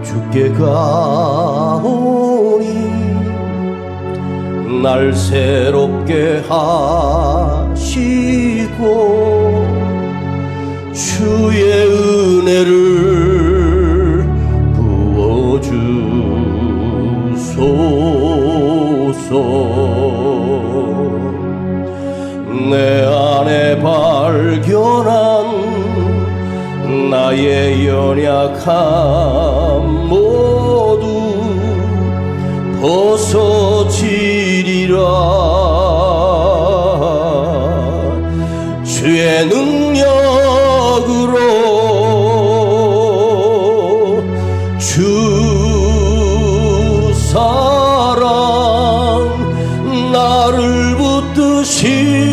주께 가오니 날 새롭게 하시고 주의 은혜를 부어주소서. 내 안에 발견한 나의 연약함 모두 벗어지리라. 주의 능력으로 주 사랑 나를 붙드시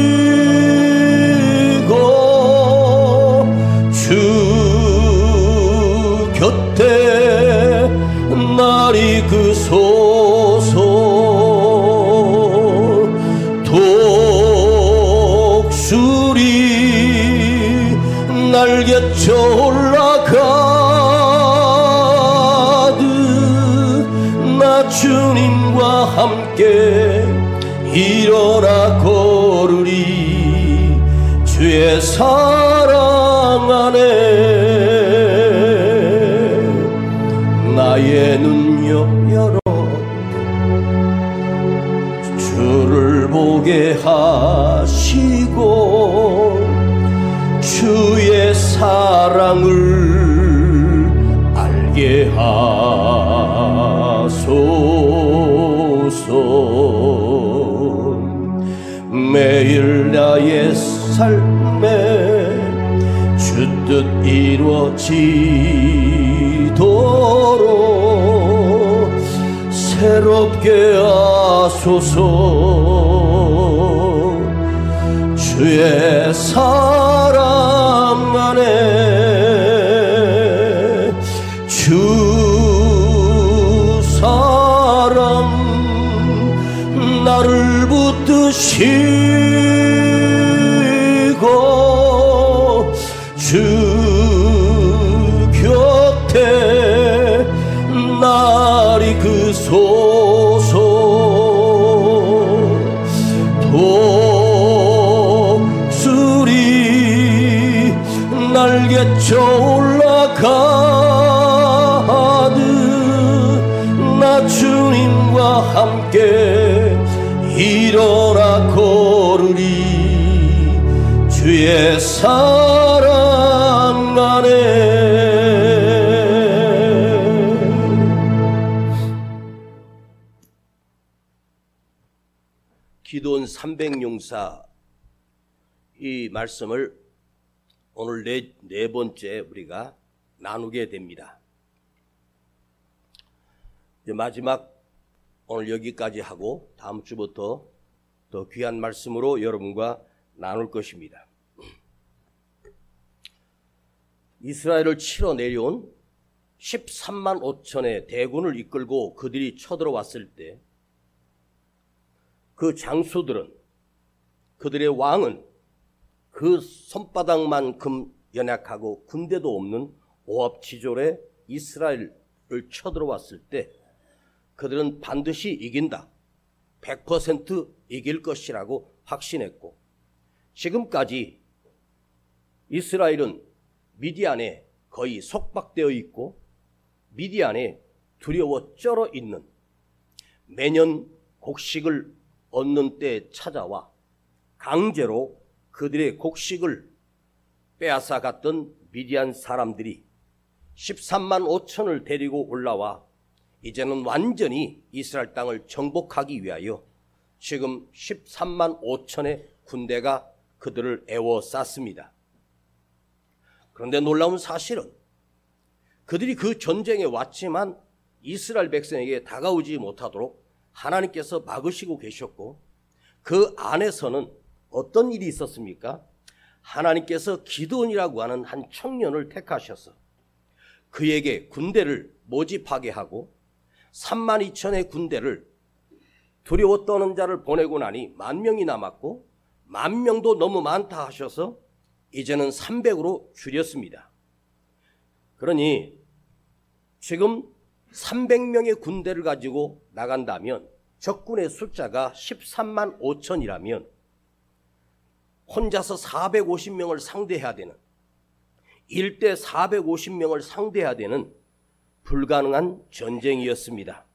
날이 그 소서. 독수리 날개쳐 올라가듯 나 주님과 함께 일어나 걸으리. 주의 사랑 안에 나의 눈 열어 주를 보게 하시고 주의 사랑을 알게 하소서. 매일 나의 삶에 주 뜻 이루어지도록 새롭게 하소서. 주의 사랑 안에 주 사랑 나를 붙드시고 주 곁에 날이 그 소서. 독수리 날개쳐 올라가듯 나 주님과 함께 일어나 걸으리. 주의 사랑 안에 기도원 300용사 이 말씀을 오늘 네 번째 우리가 나누게 됩니다. 이제 마지막 오늘 여기까지 하고 다음 주부터 더 귀한 말씀으로 여러분과 나눌 것입니다. 이스라엘을 치러 내려온 13만 5천의 대군을 이끌고 그들이 쳐들어왔을 때 그 장수들은, 그들의 왕은 그 손바닥만큼 연약하고 군대도 없는 오합지졸의 이스라엘을 쳐들어왔을 때 그들은 반드시 이긴다, 100% 이길 것이라고 확신했고, 지금까지 이스라엘은 미디안에 거의 속박되어 있고 미디안에 두려워 쩔어 있는, 매년 곡식을 얻는 때에 찾아와 강제로 그들의 곡식을 빼앗아 갔던 미디안 사람들이 13만 5천을 데리고 올라와 이제는 완전히 이스라엘 땅을 정복하기 위하여 지금 13만 5천의 군대가 그들을 에워쌌습니다. 그런데 놀라운 사실은 그들이 그 전쟁에 왔지만 이스라엘 백성에게 다가오지 못하도록 하나님께서 막으시고 계셨고, 그 안에서는 어떤 일이 있었습니까? 하나님께서 기드온이라고 하는 한 청년을 택하셔서 그에게 군대를 모집하게 하고 3만 2천의 군대를 두려워 떠는 자를 보내고 나니 10,000명이 남았고 10,000명도 너무 많다 하셔서 이제는 300으로 줄였습니다. 그러니 지금 300명의 군대를 가지고 나간다면 적군의 숫자가 13만 5천이라면 혼자서 450명을 상대해야 되는, 1대 450명을 상대해야 되는 불가능한 전쟁이었습니다.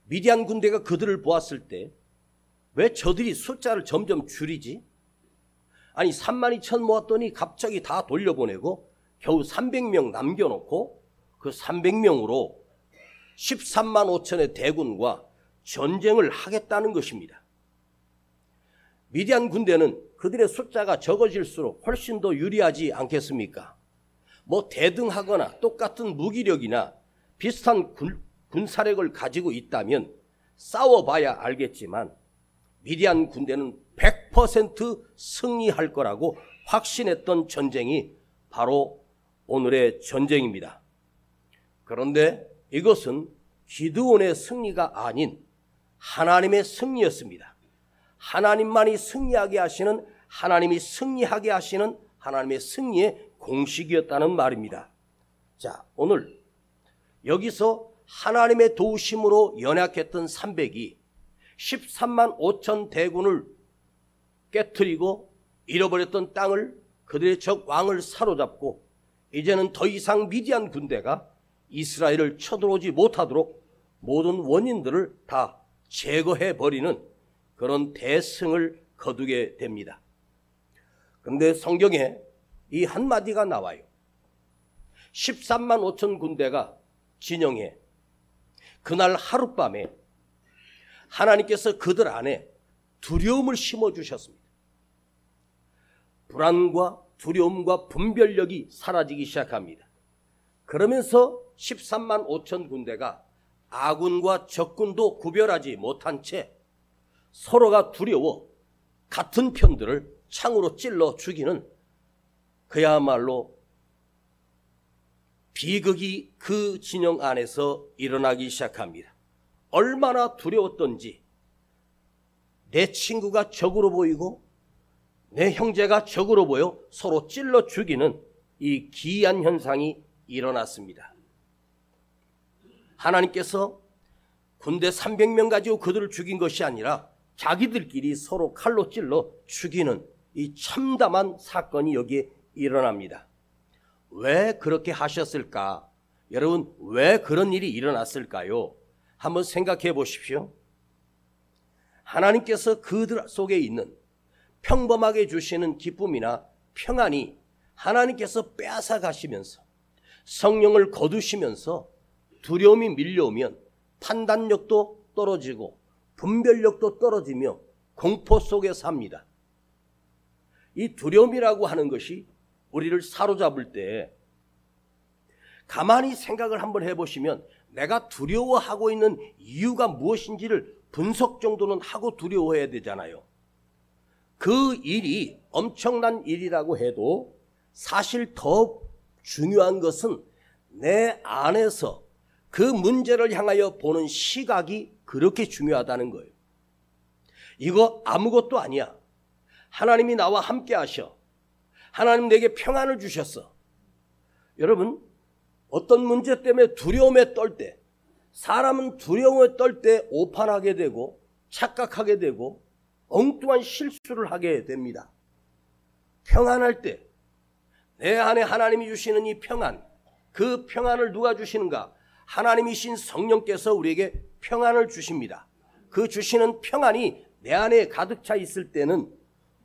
미디안 군대가 그들을 보았을 때 왜 저들이 숫자를 점점 줄이지? 아니 3만 2천 모았더니 갑자기 다 돌려보내고 겨우 300명 남겨놓고 그 300명으로 13만 5천의 대군과 전쟁을 하겠다는 것입니다. 미디안 군대는 그들의 숫자가 적어질수록 훨씬 더 유리하지 않겠습니까? 뭐 대등하거나 똑같은 무기력이나 비슷한 군사력을 가지고 있다면 싸워봐야 알겠지만 미디안 군대는 100% 승리할 거라고 확신했던 전쟁이 바로 오늘의 전쟁입니다. 그런데 이것은 기드온의 승리가 아닌 하나님의 승리였습니다. 하나님만이 승리하게 하시는, 하나님이 승리하게 하시는 하나님의 승리의 공식이었다는 말입니다. 자, 오늘 여기서 하나님의 도우심으로 연약했던 300이 13만 5천 대군을 깨트리고 잃어버렸던 땅을, 그들의 적 왕을 사로잡고 이제는 더 이상 미디안 군대가 이스라엘을 쳐들어오지 못하도록 모든 원인들을 다 제거해버리는 그런 대승을 거두게 됩니다. 그런데 성경에 이 한마디가 나와요. 13만 5천 군대가 진영해 그날 하룻밤에 하나님께서 그들 안에 두려움을 심어주셨습니다. 불안과 두려움과 분별력이 사라지기 시작합니다. 그러면서 13만 5천 군대가 아군과 적군도 구별하지 못한 채 서로가 두려워 같은 편들을 창으로 찔러 죽이는 그야말로 비극이 그 진영 안에서 일어나기 시작합니다. 얼마나 두려웠던지 내 친구가 적으로 보이고 내 형제가 적으로 보여 서로 찔러 죽이는 이 기이한 현상이 일어났습니다. 하나님께서 군대 300명 가지고 그들을 죽인 것이 아니라 자기들끼리 서로 칼로 찔러 죽이는 이 참담한 사건이 여기에 일어납니다. 왜 그렇게 하셨을까? 여러분, 왜 그런 일이 일어났을까요? 한번 생각해 보십시오. 하나님께서 그들 속에 있는 평범하게 주시는 기쁨이나 평안이 하나님께서 빼앗아 가시면서 성령을 거두시면서 두려움이 밀려오면 판단력도 떨어지고 분별력도 떨어지며 공포 속에 삽니다. 이 두려움이라고 하는 것이 우리를 사로잡을 때 가만히 생각을 한번 해보시면 내가 두려워하고 있는 이유가 무엇인지를 분석 정도는 하고 두려워해야 되잖아요. 그 일이 엄청난 일이라고 해도 사실 더 중요한 것은 내 안에서 그 문제를 향하여 보는 시각이 그렇게 중요하다는 거예요. 이거 아무것도 아니야. 하나님이 나와 함께 하셔. 하나님 내게 평안을 주셨어. 여러분, 어떤 문제 때문에 두려움에 떨 때, 사람은 두려움에 떨 때 오판하게 되고 착각하게 되고 엉뚱한 실수를 하게 됩니다. 평안할 때 내 안에 하나님이 주시는 이 평안, 그 평안을 누가 주시는가? 하나님이신 성령께서 우리에게 평안을 주십니다. 그 주시는 평안이 내 안에 가득 차 있을 때는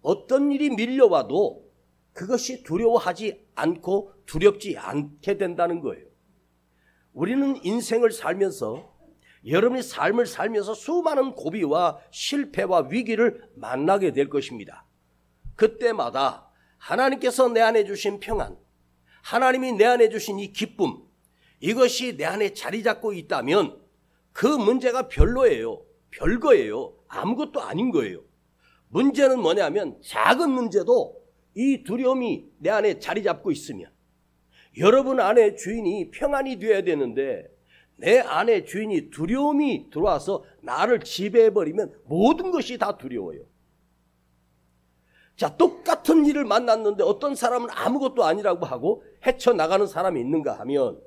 어떤 일이 밀려와도 그것이 두려워하지 않고 두렵지 않게 된다는 거예요. 우리는 인생을 살면서, 여러분이 삶을 살면서 수많은 고비와 실패와 위기를 만나게 될 것입니다. 그때마다 하나님께서 내 안에 주신 평안, 하나님이 내 안에 주신 이 기쁨, 이것이 내 안에 자리 잡고 있다면 그 문제가 별로예요. 별거예요. 아무것도 아닌 거예요. 문제는 뭐냐면 작은 문제도 이 두려움이 내 안에 자리 잡고 있으면, 여러분 안에 주인이 평안이 되어야 되는데 내 안에 주인이 두려움이 들어와서 나를 지배해버리면 모든 것이 다 두려워요. 자, 똑같은 일을 만났는데 어떤 사람은 아무것도 아니라고 하고 헤쳐나가는 사람이 있는가 하면,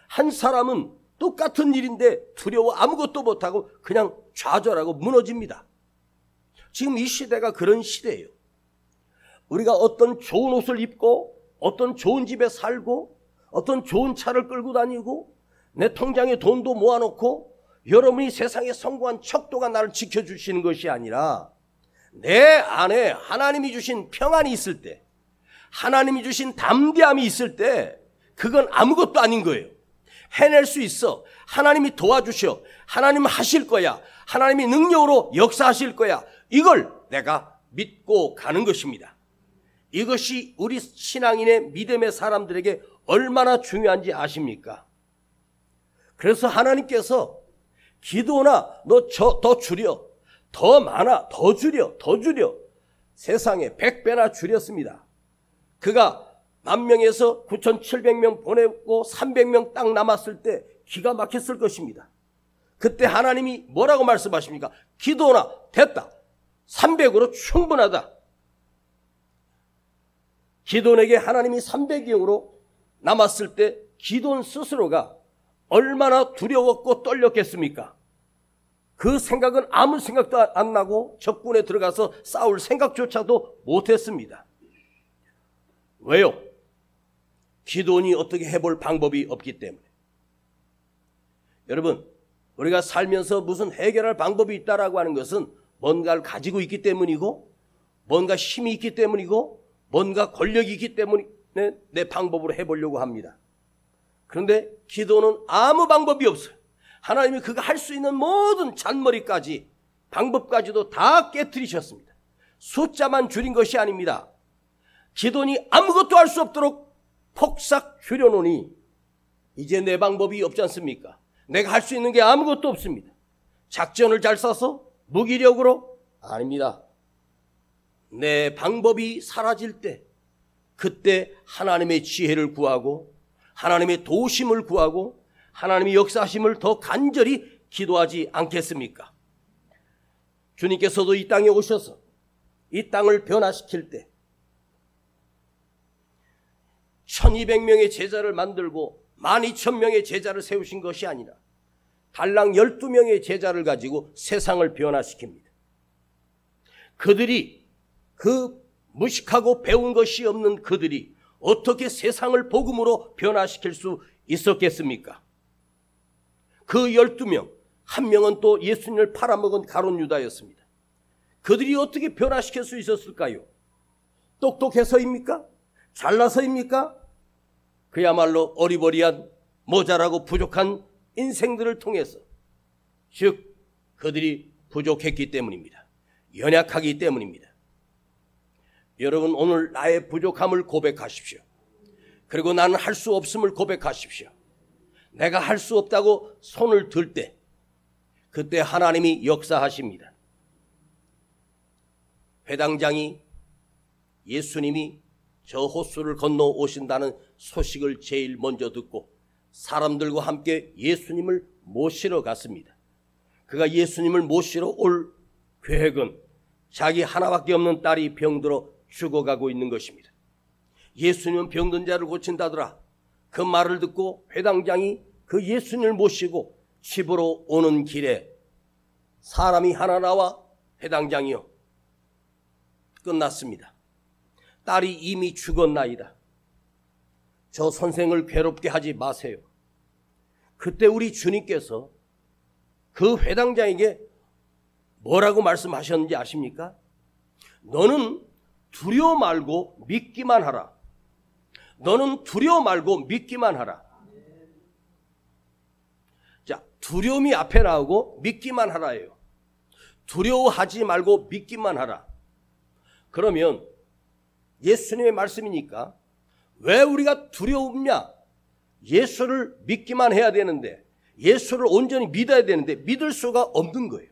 한 사람은 똑같은 일인데 두려워 아무것도 못하고 그냥 좌절하고 무너집니다. 지금 이 시대가 그런 시대예요. 우리가 어떤 좋은 옷을 입고 어떤 좋은 집에 살고 어떤 좋은 차를 끌고 다니고 내 통장에 돈도 모아놓고 여러분이 세상에 성공한 척도가 나를 지켜주시는 것이 아니라 내 안에 하나님이 주신 평안이 있을 때, 하나님이 주신 담대함이 있을 때 그건 아무것도 아닌 거예요. 해낼 수 있어. 하나님이 도와주셔. 하나님 하실 거야. 하나님이 능력으로 역사하실 거야. 이걸 내가 믿고 가는 것입니다. 이것이 우리 신앙인의 믿음의 사람들에게 얼마나 중요한지 아십니까? 그래서 하나님께서 기도나 너 더 줄여, 더 많아, 더 줄여, 더 줄여. 세상에 100배나 줄였습니다. 그가 10,000명에서 9,700명 보내고 300명 딱 남았을 때 기가 막혔을 것입니다. 그때 하나님이 뭐라고 말씀하십니까? 기도나 됐다. 300으로 충분하다. 기도원에게 하나님이 300영으로 남았을 때 기도원 스스로가 얼마나 두려웠고 떨렸겠습니까? 그 생각은 아무 생각도 안 나고 적군에 들어가서 싸울 생각조차도 못했습니다. 왜요? 기도원이 어떻게 해볼 방법이 없기 때문에. 여러분, 우리가 살면서 무슨 해결할 방법이 있다라고 하는 것은 뭔가를 가지고 있기 때문이고 뭔가 힘이 있기 때문이고 뭔가 권력이 있기 때문에 내 방법으로 해보려고 합니다. 그런데 기도는 아무 방법이 없어요. 하나님이 그가 할 수 있는 모든 잔머리까지 방법까지도 다 깨트리셨습니다. 숫자만 줄인 것이 아닙니다. 기도니 아무것도 할 수 없도록 폭삭 줄여놓으니 이제 내 방법이 없지 않습니까? 내가 할 수 있는 게 아무것도 없습니다. 작전을 잘 짜서 무기력으로? 아닙니다. 내 방법이 사라질 때 그때 하나님의 지혜를 구하고 하나님의 도우심을 구하고 하나님의 역사하심을 더 간절히 기도하지 않겠습니까? 주님께서도 이 땅에 오셔서 이 땅을 변화시킬 때 1200명의 제자를 만들고 12,000명의 제자를 세우신 것이 아니라 달랑 12명의 제자를 가지고 세상을 변화시킵니다. 그들이 그 무식하고 배운 것이 없는 그들이 어떻게 세상을 복음으로 변화시킬 수 있었겠습니까? 그 12명, 한 명은 또 예수님을 팔아먹은 가룟 유다였습니다. 그들이 어떻게 변화시킬 수 있었을까요? 똑똑해서입니까? 잘나서입니까? 그야말로 어리버리한 모자라고 부족한 인생들을 통해서, 즉 그들이 부족했기 때문입니다. 연약하기 때문입니다. 여러분, 오늘 나의 부족함을 고백하십시오. 그리고 나는 할 수 없음을 고백하십시오. 내가 할 수 없다고 손을 들 때 그때 하나님이 역사하십니다. 회당장이 예수님이 저 호수를 건너 오신다는 소식을 제일 먼저 듣고 사람들과 함께 예수님을 모시러 갔습니다. 그가 예수님을 모시러 올 계획은 자기 하나밖에 없는 딸이 병들어 죽어가고 있는 것입니다. 예수님은 병든 자를 고친다더라. 그 말을 듣고 회당장이 그 예수님을 모시고 집으로 오는 길에 사람이 하나 나와 회당장이요, 끝났습니다. 딸이 이미 죽었나이다. 저 선생을 괴롭게 하지 마세요. 그때 우리 주님께서 그 회당장에게 뭐라고 말씀하셨는지 아십니까? 너는 두려워 말고 믿기만 하라. 너는 두려워 말고 믿기만 하라. 자, 두려움이 앞에 나오고 믿기만 하라예요. 두려워하지 말고 믿기만 하라. 그러면 예수님의 말씀이니까 왜 우리가 두려움냐? 예수를 믿기만 해야 되는데, 예수를 온전히 믿어야 되는데 믿을 수가 없는 거예요.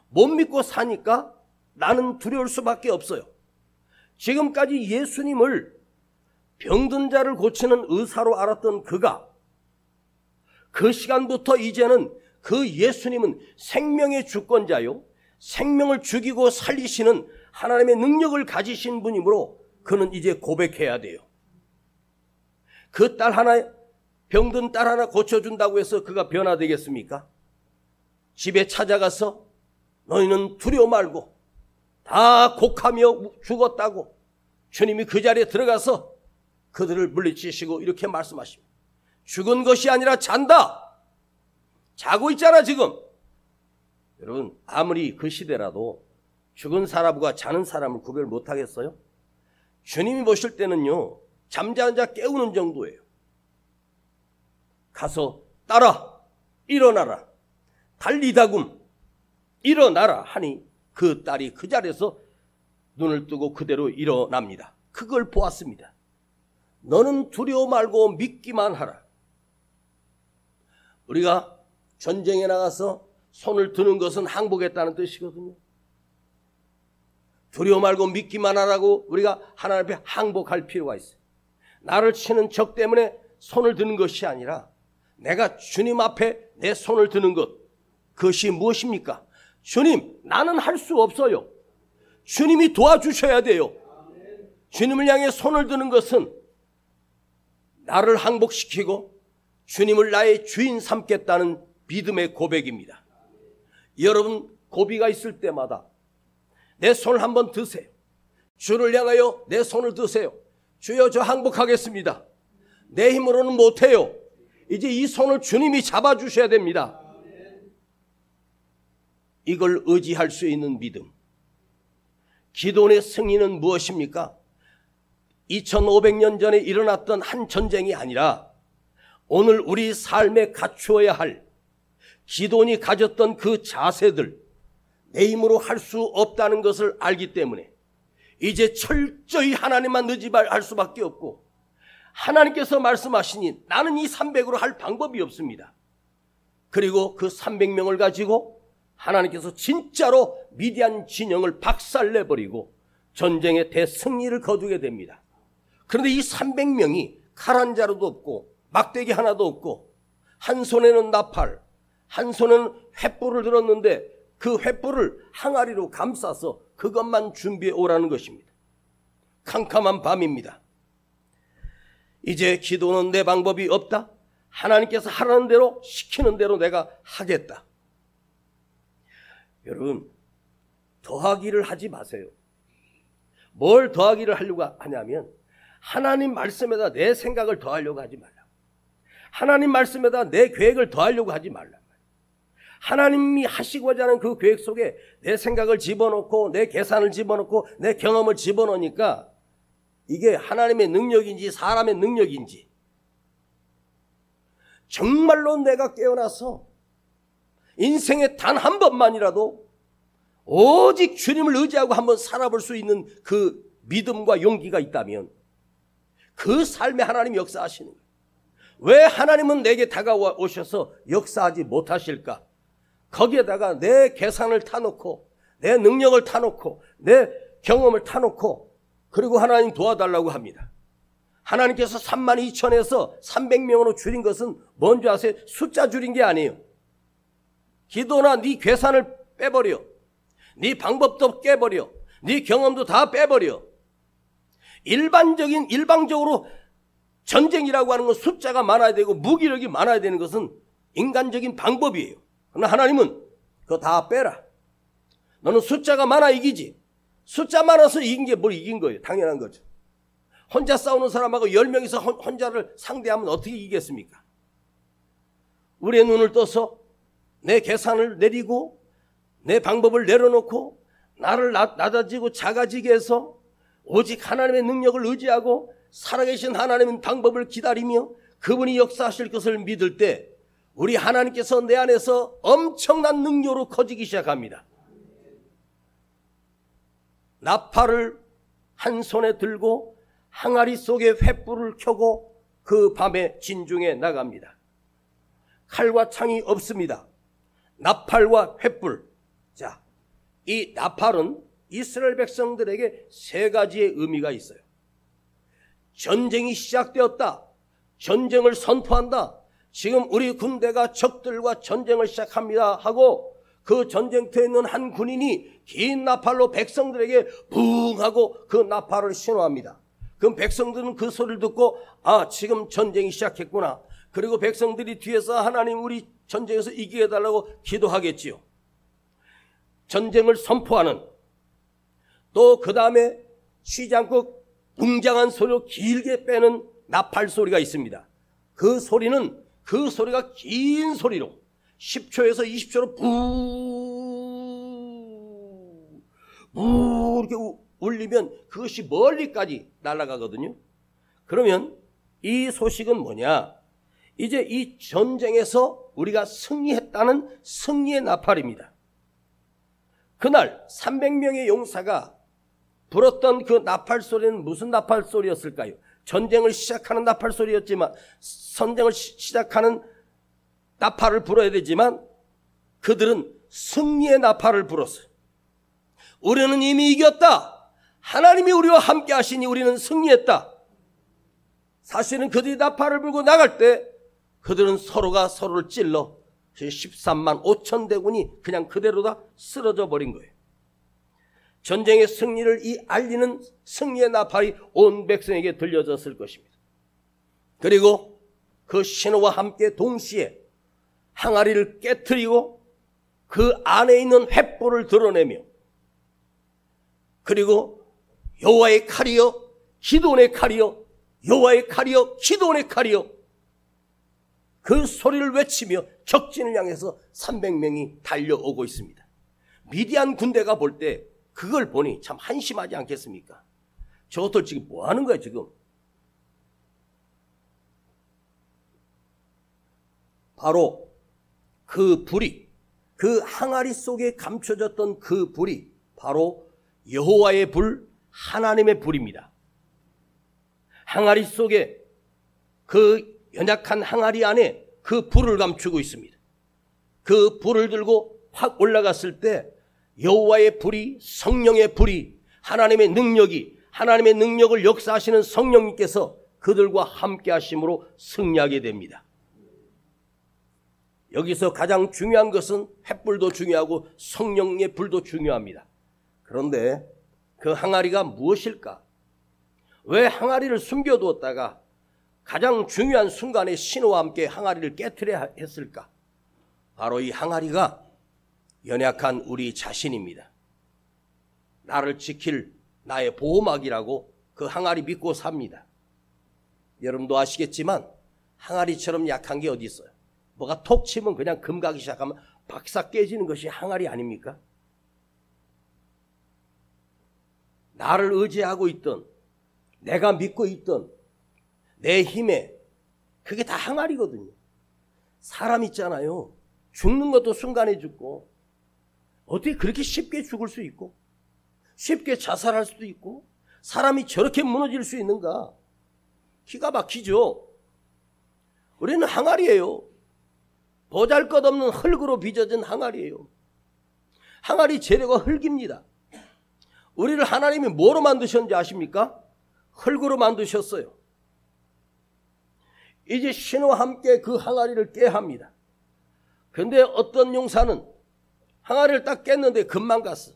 못 믿고 사니까 나는 두려울 수밖에 없어요. 지금까지 예수님을 병든 자를 고치는 의사로 알았던 그가 그 시간부터 이제는 그 예수님은 생명의 주권자요, 생명을 죽이고 살리시는 하나님의 능력을 가지신 분이므로 그는 이제 고백해야 돼요. 그 딸 하나 병든 딸 하나 고쳐준다고 해서 그가 변화되겠습니까? 집에 찾아가서 너희는 두려워 말고 다 곡하며 죽었다고 주님이 그 자리에 들어가서 그들을 물리치시고 이렇게 말씀하십니다. 죽은 것이 아니라 잔다. 자고 있잖아 지금. 여러분, 아무리 그 시대라도 죽은 사람과 자는 사람을 구별 못하겠어요? 주님이 보실 때는요, 잠자는 자 깨우는 정도예요. 가서 딸아 일어나라, 달리다굼 일어나라 하니 그 딸이 그 자리에서 눈을 뜨고 그대로 일어납니다. 그걸 보았습니다. 너는 두려워 말고 믿기만 하라. 우리가 전쟁에 나가서 손을 드는 것은 항복했다는 뜻이거든요. 두려워 말고 믿기만 하라고 우리가 하나님 앞에 항복할 필요가 있어요. 나를 치는 적 때문에 손을 드는 것이 아니라 내가 주님 앞에 내 손을 드는 것, 그것이 무엇입니까? 주님, 나는 할 수 없어요. 주님이 도와주셔야 돼요. 주님을 향해 손을 드는 것은 나를 항복시키고 주님을 나의 주인 삼겠다는 믿음의 고백입니다. 여러분, 고비가 있을 때마다 내 손을 한번 드세요. 주를 향하여 내 손을 드세요. 주여, 저 항복하겠습니다. 내 힘으로는 못해요. 이제 이 손을 주님이 잡아주셔야 됩니다. 이걸 의지할 수 있는 믿음. 기도의 승리는 무엇입니까? 2500년 전에 일어났던 한 전쟁이 아니라 오늘 우리 삶에 갖추어야 할 기도원이 가졌던 그 자세들, 내 힘으로 할 수 없다는 것을 알기 때문에 이제 철저히 하나님만 의지할 수밖에 없고, 하나님께서 말씀하시니 나는 이 300으로 할 방법이 없습니다. 그리고 그 300명을 가지고 하나님께서 진짜로 미디안 진영을 박살내버리고 전쟁의 대승리를 거두게 됩니다. 그런데 이 300명이 칼 한 자루도 없고 막대기 하나도 없고 한 손에는 나팔, 한 손에는 횃불을 들었는데 그 횃불을 항아리로 감싸서 그것만 준비해 오라는 것입니다. 캄캄한 밤입니다. 이제 기도는 내 방법이 없다. 하나님께서 하라는 대로, 시키는 대로 내가 하겠다. 여러분, 더하기를 하지 마세요. 뭘 더하기를 하려고 하냐면 하나님 말씀에다 내 생각을 더하려고 하지 말라. 하나님 말씀에다 내 계획을 더하려고 하지 말라. 하나님이 하시고자 하는 그 계획 속에 내 생각을 집어넣고 내 계산을 집어넣고 내 경험을 집어넣으니까 이게 하나님의 능력인지 사람의 능력인지, 정말로 내가 깨어나서 인생에 단 한 번만이라도 오직 주님을 의지하고 한번 살아볼 수 있는 그 믿음과 용기가 있다면 그 삶에 하나님이 역사하시는 거예요. 왜 하나님은 내게 다가오셔서 역사하지 못하실까? 거기에다가 내 계산을 타놓고 내 능력을 타놓고 내 경험을 타놓고 그리고 하나님 도와달라고 합니다. 하나님께서 32,000에서 300명으로 줄인 것은 뭔지 아세요? 숫자 줄인 게 아니에요. 기도나 네 계산을 빼버려. 네 방법도 깨버려. 네 경험도 다 빼버려. 일방적으로 전쟁이라고 하는 건 숫자가 많아야 되고 무기력이 많아야 되는 것은 인간적인 방법이에요. 그러나 하나님은 그거 다 빼라. 너는 숫자가 많아 이기지. 숫자 많아서 이긴 게 뭘 이긴 거예요. 당연한 거죠. 혼자 싸우는 사람하고 10명이서 혼자를 상대하면 어떻게 이기겠습니까? 우리의 눈을 떠서 내 계산을 내리고 내 방법을 내려놓고 나를 낮아지고 작아지게 해서 오직 하나님의 능력을 의지하고 살아계신 하나님의 방법을 기다리며 그분이 역사하실 것을 믿을 때 우리 하나님께서 내 안에서 엄청난 능력으로 커지기 시작합니다. 나팔을 한 손에 들고 항아리 속에 횃불을 켜고 그 밤에 진중에 나갑니다. 칼과 창이 없습니다. 나팔과 횃불. 자, 이 나팔은 이스라엘 백성들에게 세 가지의 의미가 있어요. 전쟁이 시작되었다. 전쟁을 선포한다. 지금 우리 군대가 적들과 전쟁을 시작합니다 하고 그 전쟁터에 있는 한 군인이 긴 나팔로 백성들에게 붕 하고 그 나팔을 신호합니다. 그럼 백성들은 그 소리를 듣고 아, 지금 전쟁이 시작했구나. 그리고 백성들이 뒤에서 하나님 우리 전쟁에서 이기게 해달라고 기도하겠지요. 전쟁을 선포하는, 또 그 다음에 쉬지 않고 웅장한 소리로 길게 빼는 나팔 소리가 있습니다. 그 소리가 긴 소리로 10초에서 20초로 부 이렇게 울리면 그것이 멀리까지 날아가거든요. 그러면 이 소식은 뭐냐? 이제 이 전쟁에서 우리가 승리했다는 승리의 나팔입니다. 그날 300명의 용사가 불었던 그 나팔 소리는 무슨 나팔 소리였을까요? 전쟁을 시작하는 나팔 소리였지만, 전쟁을 시작하는 나팔을 불어야 되지만 그들은 승리의 나팔을 불었어요. 우리는 이미 이겼다. 하나님이 우리와 함께 하시니 우리는 승리했다. 사실은 그들이 나팔을 불고 나갈 때 그들은 서로가 서로를 찔러 13만 5천 대군이 그냥 그대로 다 쓰러져 버린 거예요. 전쟁의 승리를 알리는 승리의 나팔이 온 백성에게 들려졌을 것입니다. 그리고 그 신호와 함께 동시에 항아리를 깨트리고 그 안에 있는 횃불을 드러내며, 그리고 여호와의 칼이여 기드온의 칼이여, 여호와의 칼이여 기드온의 칼이여, 그 소리를 외치며 적진을 향해서 300명이 달려오고 있습니다. 미디안 군대가 볼 때 그걸 보니 참 한심하지 않겠습니까? 저것들 지금 뭐 하는 거야 지금? 바로 그 불이, 그 항아리 속에 감춰졌던 그 불이 바로 여호와의 불, 하나님의 불입니다. 항아리 속에, 그 연약한 항아리 안에 그 불을 감추고 있습니다. 그 불을 들고 확 올라갔을 때 여호와의 불이, 성령의 불이, 하나님의 능력을 역사하시는 성령님께서 그들과 함께 하심으로 승리하게 됩니다. 여기서 가장 중요한 것은 횃불도 중요하고 성령의 불도 중요합니다. 그런데 그 항아리가 무엇일까? 왜 항아리를 숨겨두었다가 가장 중요한 순간에 신호와 함께 항아리를 깨트려야 했을까? 바로 이 항아리가 연약한 우리 자신입니다. 나를 지킬 나의 보호막이라고 그 항아리 믿고 삽니다. 여러분도 아시겠지만 항아리처럼 약한 게 어디 있어요? 뭐가 톡 치면 그냥 금 가기 시작하면 박사 깨지는 것이 항아리 아닙니까? 나를 의지하고 있던, 내가 믿고 있던 내 힘에, 그게 다 항아리거든요. 사람 있잖아요. 죽는 것도 순간에 죽고, 어떻게 그렇게 쉽게 죽을 수 있고 쉽게 자살할 수도 있고 사람이 저렇게 무너질 수 있는가? 기가 막히죠. 우리는 항아리예요. 보잘것없는 흙으로 빚어진 항아리예요. 항아리 재료가 흙입니다. 우리를 하나님이 뭐로 만드셨는지 아십니까? 흙으로 만드셨어요. 이제 신호와 함께 그 항아리를 깨야 합니다. 그런데 어떤 용사는 항아리를 딱 깼는데 금방 갔어.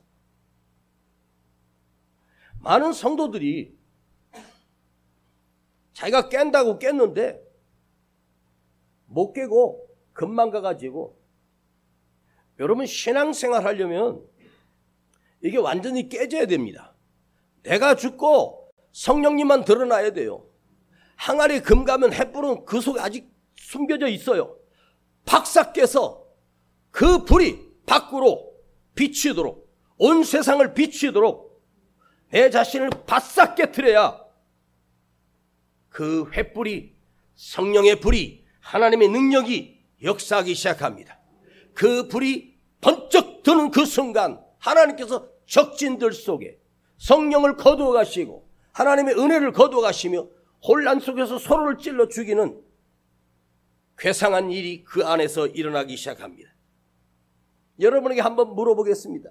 많은 성도들이 자기가 깬다고 깼는데 못 깨고 금방 가가지고, 여러분 신앙생활 하려면 이게 완전히 깨져야 됩니다. 내가 죽고 성령님만 드러나야 돼요. 항아리 금 가면 횃불은 그 속에 아직 숨겨져 있어요. 박삭 깨서 그 불이 밖으로 비추도록, 온 세상을 비추도록 내 자신을 바싹 깨트려야 그 횃불이, 성령의 불이, 하나님의 능력이 역사하기 시작합니다. 그 불이 번쩍 드는 그 순간 하나님께서 적진들 속에 성령을 거두어 가시고 하나님의 은혜를 거두어 가시며 혼란 속에서 서로를 찔러 죽이는 괴상한 일이 그 안에서 일어나기 시작합니다. 여러분에게 한번 물어보겠습니다.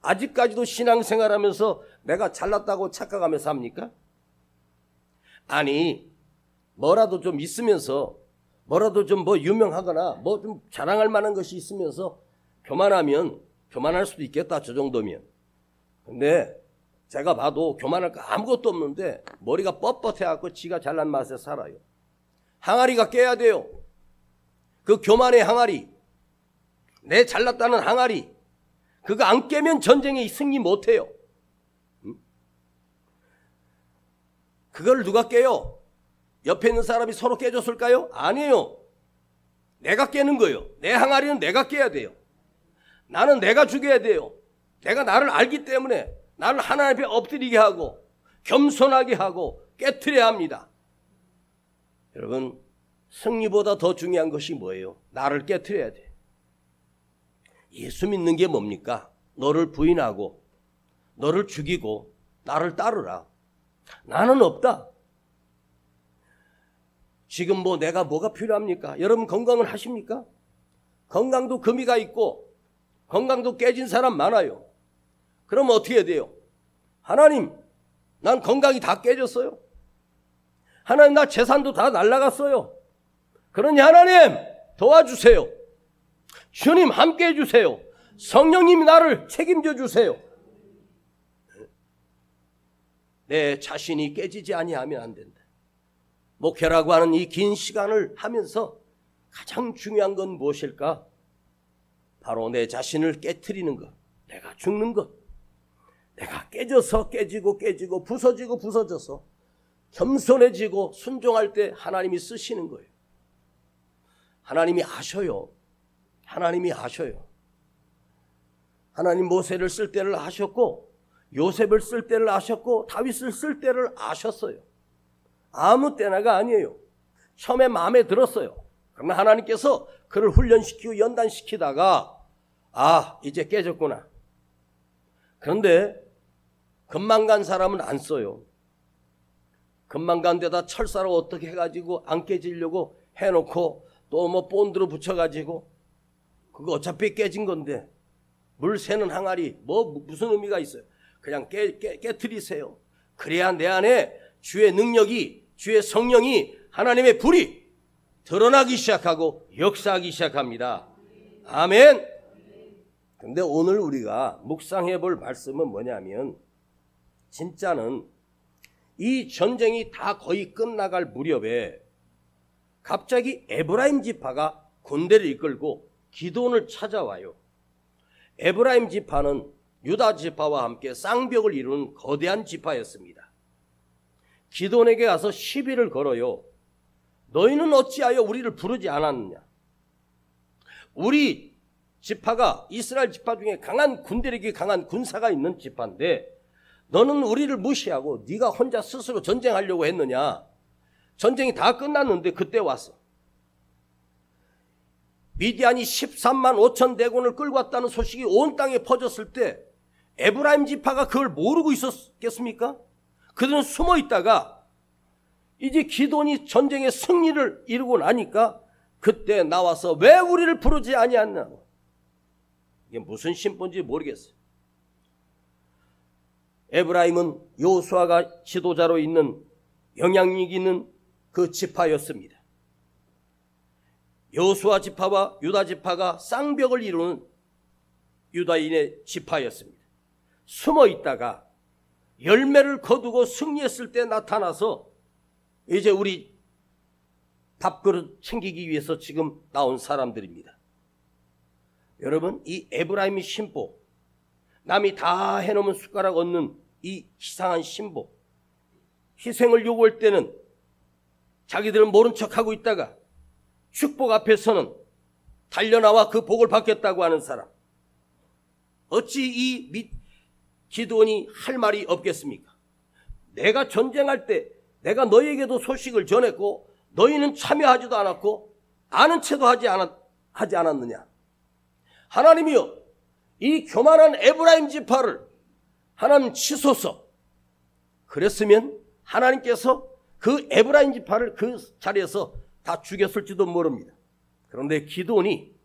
아직까지도 신앙생활하면서 내가 잘났다고 착각하면서 합니까? 아니, 뭐라도 좀 있으면서, 뭐라도 좀 뭐 유명하거나 뭐 좀 자랑할 만한 것이 있으면서 교만하면 교만할 수도 있겠다, 저 정도면. 근데 제가 봐도 교만할 거 아무것도 없는데 머리가 뻣뻣해갖고 지가 잘난 맛에 살아요. 항아리가 깨야 돼요. 그 교만의 항아리, 내 잘났다는 항아리, 그거 안 깨면 전쟁에 승리 못해요. 그걸 누가 깨요? 옆에 있는 사람이 서로 깨줬을까요? 아니에요. 내가 깨는 거예요. 내 항아리는 내가 깨야 돼요. 나는 내가 죽여야 돼요. 내가 나를 알기 때문에 나를 하나님 앞에 엎드리게 하고 겸손하게 하고 깨트려야 합니다. 여러분, 승리보다 더 중요한 것이 뭐예요? 나를 깨트려야 돼. 예수 믿는 게 뭡니까? 너를 부인하고 너를 죽이고 나를 따르라. 나는 없다. 지금 내가 뭐가 필요합니까? 여러분 건강은 하십니까? 건강도 금이가 있고 건강도 깨진 사람 많아요. 그럼 어떻게 해야 돼요? 하나님, 난 건강이 다 깨졌어요. 하나님, 나 재산도 다 날라갔어요. 그러니 하나님 도와주세요. 주님 함께 해주세요. 성령님이 나를 책임져 주세요. 내 자신이 깨지지 아니하면 안 된다. 목회라고 하는 이 긴 시간을 하면서 가장 중요한 건 무엇일까? 바로 내 자신을 깨트리는 것. 내가 죽는 것. 내가 깨져서 깨지고 부서지고 부서져서 겸손해지고 순종할 때 하나님이 쓰시는 거예요. 하나님이 아셔요. 하나님이 아셔요. 하나님 모세를 쓸 때를 아셨고 요셉을 쓸 때를 아셨고 다윗을 쓸 때를 아셨어요. 아무 때나가 아니에요. 처음에 마음에 들었어요. 그러나 하나님께서 그를 훈련시키고 연단시키다가 이제 깨졌구나. 그런데 금방 간 사람은 안 써요. 금방 간 데다 철사로 어떻게 해가지고 안 깨지려고 해놓고 또 본드로 붙여가지고 그거 어차피 깨진 건데 물 새는 항아리 무슨 의미가 있어요? 그냥 깨트리세요. 그래야 내 안에 주의 능력이, 주의 성령이, 하나님의 불이 드러나기 시작하고 역사하기 시작합니다. 아멘. 근데 오늘 우리가 묵상해 볼 말씀은 뭐냐면, 진짜는 이 전쟁이 다 거의 끝나갈 무렵에 갑자기 에브라임 지파가 군대를 이끌고 기드온을 찾아와요. 에브라임 지파는 유다 지파와 함께 쌍벽을 이루는 거대한 지파였습니다. 기드온에게 가서 시비를 걸어요. 너희는 어찌하여 우리를 부르지 않았느냐? 우리 지파가 이스라엘 지파 중에 강한 군대력이 강한 군사가 있는 지파인데 너는 우리를 무시하고 네가 혼자 스스로 전쟁하려고 했느냐? 전쟁이 다 끝났는데 그때 왔어. 미디안이 13만 5천 대군을 끌고 왔다는 소식이 온 땅에 퍼졌을 때 에브라임 지파가 그걸 모르고 있었겠습니까? 그들은 숨어 있다가 이제 기드온이 전쟁의 승리를 이루고 나니까 그때 나와서 왜 우리를 부르지 아니했냐고. 이게 무슨 심보인지 모르겠어요. 에브라임은 여호수아가 지도자로 있는 영향력 있는 그 지파였습니다. 여호수아 지파와 유다 지파가 쌍벽을 이루는 유다인의 지파였습니다. 숨어 있다가 열매를 거두고 승리했을 때 나타나서 이제 우리 밥그릇 챙기기 위해서 지금 나온 사람들입니다. 여러분, 이 에브라임의 신보, 남이 다 해놓으면 숟가락 얻는 이 이상한 신보, 희생을 요구할 때는 자기들은 모른 척하고 있다가 축복 앞에서는 달려나와 그 복을 받겠다고 하는 사람, 어찌 이 기드온이 할 말이 없겠습니까? 내가 전쟁할 때 내가 너희에게도 소식을 전했고 너희는 참여하지도 않았고 아는 채도 하지 않았느냐? 하나님이여, 이 교만한 에브라임 지파를 하나님 치소서. 그랬으면 하나님께서 그 에브라임 지파를 그 자리에서 다 죽였을지도 모릅니다. 그런데 기드온이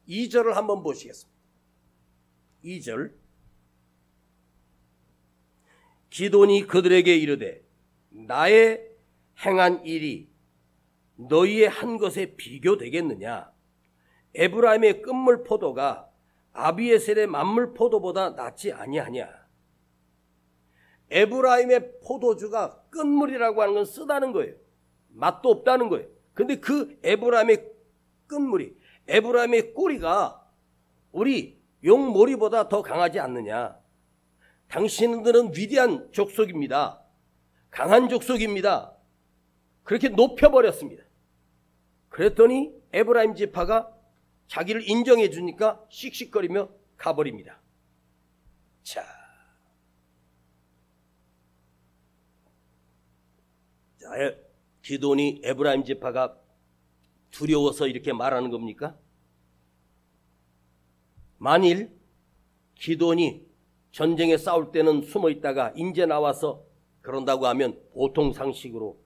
2절을 한번 보시겠습니다. 2절. 기드온이 그들에게 이르되 나의 행한 일이 너희의 한 것에 비교되겠느냐? 에브라임의 끝물 포도가 아비에셀의 만물 포도보다 낫지 아니하냐? 에브라임의 포도주가 끝물이라고 하는 건 쓰다는 거예요. 맛도 없다는 거예요. 근데 그 에브라임의 끝물이, 에브라임의 꼬리가 우리 용머리보다 더 강하지 않느냐. 당신들은 위대한 족속입니다. 강한 족속입니다. 그렇게 높여버렸습니다. 그랬더니 에브라임 지파가 자기를 인정해 주니까 씩씩거리며 가버립니다. 자, 기드온이 에브라임 지파가 두려워서 이렇게 말하는 겁니까? 만일 기드온이 전쟁에 싸울 때는 숨어 있다가 인제 나와서 그런다고 하면 보통 상식으로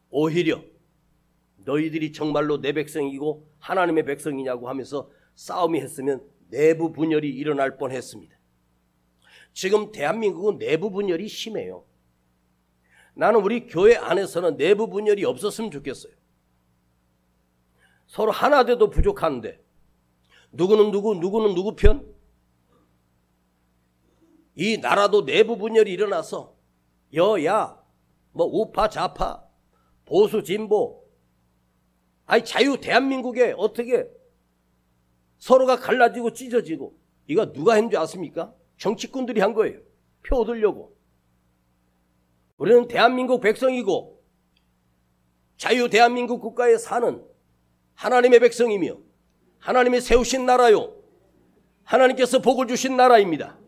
오히려 너희들이 정말로 내 백성이고 하나님의 백성이냐고 하면서 싸움이 했으면 내부 분열이 일어날 뻔했습니다. 지금 대한민국은 내부 분열이 심해요. 나는 우리 교회 안에서는 내부 분열이 없었으면 좋겠어요. 서로 하나 돼도 부족한데 누구는 누구 편? 이 나라도 내부 분열이 일어나서 여야, 우파 좌파, 보수 진보, 자유 대한민국에 어떻게 서로가 갈라지고 찢어지고, 이거 누가 했는 줄 아십니까? 정치꾼들이 한 거예요. 표 얻으려고. 우리는 대한민국 백성이고 자유 대한민국 국가에 사는 하나님의 백성이며 하나님이 세우신 나라요, 하나님께서 복을 주신 나라입니다.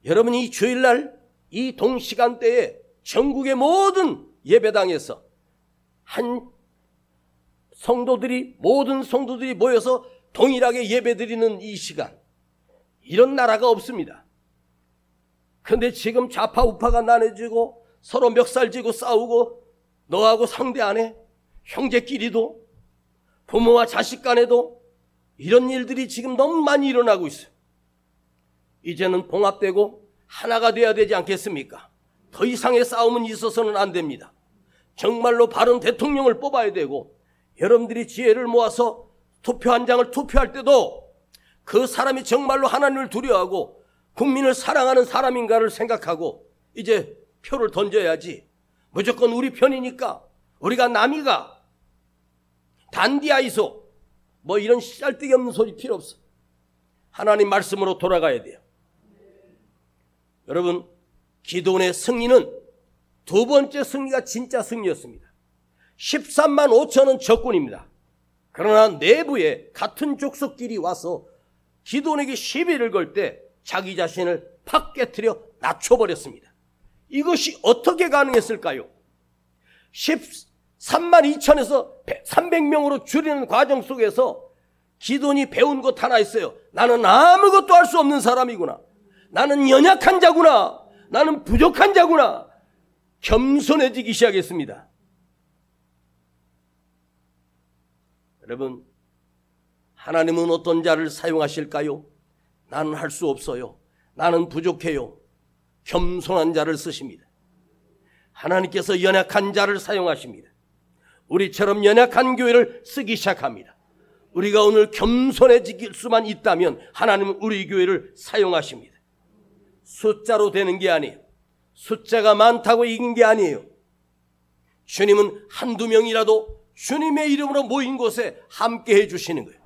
여러분, 이 주일날 이 동시간대에 전국의 모든 예배당에서 모든 성도들이 모여서 동일하게 예배드리는 이 시간, 이런 나라가 없습니다. 그런데 지금 좌파 우파가 나눠지고 서로 멱살지고 싸우고, 너하고 상대 안 해? 형제끼리도, 부모와 자식 간에도 이런 일들이 지금 너무 많이 일어나고 있어요. 이제는 봉합되고 하나가 돼야 되지 않겠습니까? 더 이상의 싸움은 있어서는 안 됩니다. 정말로 바른 대통령을 뽑아야 되고, 여러분들이 지혜를 모아서 투표 한 장을 투표할 때도 그 사람이 정말로 하나님을 두려워하고 국민을 사랑하는 사람인가를 생각하고 이제 표를 던져야지, 무조건 우리 편이니까, 우리가 남이가, 단디아이소, 이런 쌀데기 없는 소리 필요 없어. 하나님 말씀으로 돌아가야 돼요. 여러분, 기드온의 승리는 두 번째 승리가 진짜 승리였습니다. 13만 5천은 적군입니다. 그러나 내부에 같은 족속끼리 와서 기드온에게 시비를 걸 때 자기 자신을 팍 깨트려 낮춰버렸습니다. 이것이 어떻게 가능했을까요? 13만 2천에서 300명으로 줄이는 과정 속에서 기드온이 배운 것 하나 있어요. 나는 아무것도 할 수 없는 사람이구나. 나는 연약한 자구나. 나는 부족한 자구나. 겸손해지기 시작했습니다. 여러분, 하나님은 어떤 자를 사용하실까요? 나는 할 수 없어요. 나는 부족해요. 겸손한 자를 쓰십니다. 하나님께서 연약한 자를 사용하십니다. 우리처럼 연약한 교회를 쓰기 시작합니다. 우리가 오늘 겸손해질 수만 있다면 하나님은 우리 교회를 사용하십니다. 숫자로 되는 게 아니에요. 숫자가 많다고 이긴 게 아니에요. 주님은 한두 명이라도 주님의 이름으로 모인 곳에 함께 해주시는 거예요.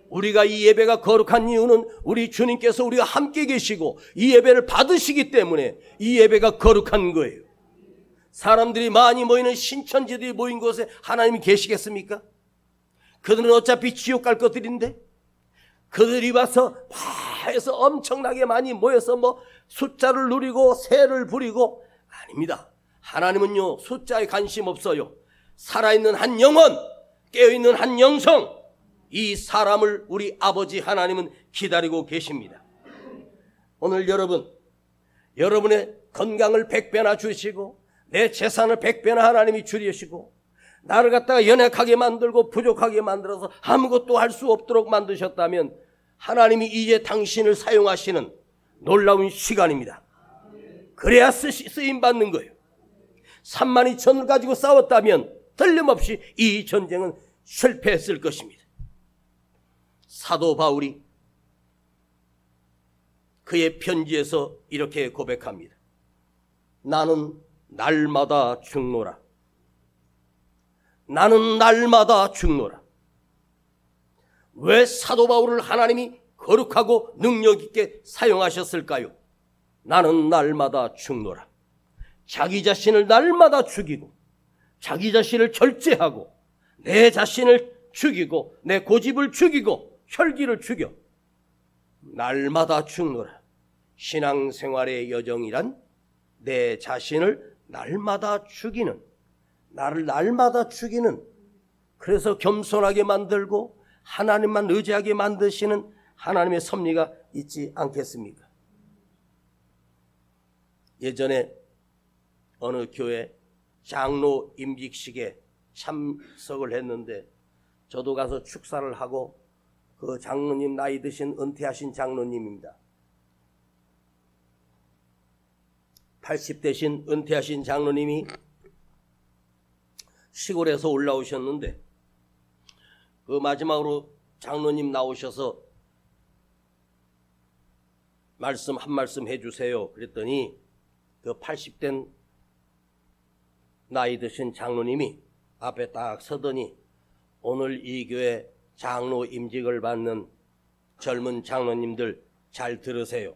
우리가 이 예배가 거룩한 이유는 우리 주님께서 우리가 함께 계시고 이 예배를 받으시기 때문에 이 예배가 거룩한 거예요. 사람들이 많이 모이는 신천지들이 모인 곳에 하나님이 계시겠습니까? 그들은 어차피 지옥 갈 것들인데, 그들이 와서 해서 엄청나게 많이 모여서 숫자를 누리고 새를 부리고, 아닙니다. 하나님은요, 숫자에 관심 없어요. 살아있는 한 영혼, 깨어있는 한 영성, 이 사람을 우리 아버지 하나님은 기다리고 계십니다. 오늘 여러분의 건강을 100배나 주시고 내 재산을 100배나 하나님이 줄이시고 나를 갖다가 연약하게 만들고 부족하게 만들어서 아무것도 할 수 없도록 만드셨다면 하나님이 이제 당신을 사용하시는 놀라운 시간입니다. 그래야 쓰임받는 거예요. 3만 2천을 가지고 싸웠다면 틀림없이 이 전쟁은 실패했을 것입니다. 사도 바울이 그의 편지에서 이렇게 고백합니다. 나는 날마다 죽노라. 나는 날마다 죽노라. 왜 사도 바울을 하나님이 거룩하고 능력 있게 사용하셨을까요? 나는 날마다 죽노라. 자기 자신을 날마다 죽이고 자기 자신을 절제하고 내 자신을 죽이고 내 고집을 죽이고 혈기를 죽여 날마다 죽노라. 신앙생활의 여정이란 내 자신을 날마다 죽이는, 나를 날마다 죽이는, 그래서 겸손하게 만들고 하나님만 의지하게 만드시는 하나님의 섭리가 있지 않겠습니까? 예전에 어느 교회 장로 임직식에 참석을 했는데 저도 가서 축사를 하고 그 장로님, 나이 드신 은퇴하신 장로님입니다. 80대신 은퇴하신 장로님이 시골에서 올라오셨는데 그 마지막으로 장로님 나오셔서 한 말씀 해주세요. 그랬더니 그 80대 나이 드신 장로님이 앞에 딱 서더니 오늘 이 교회 장로 임직을 받는 젊은 장로님들 잘 들으세요.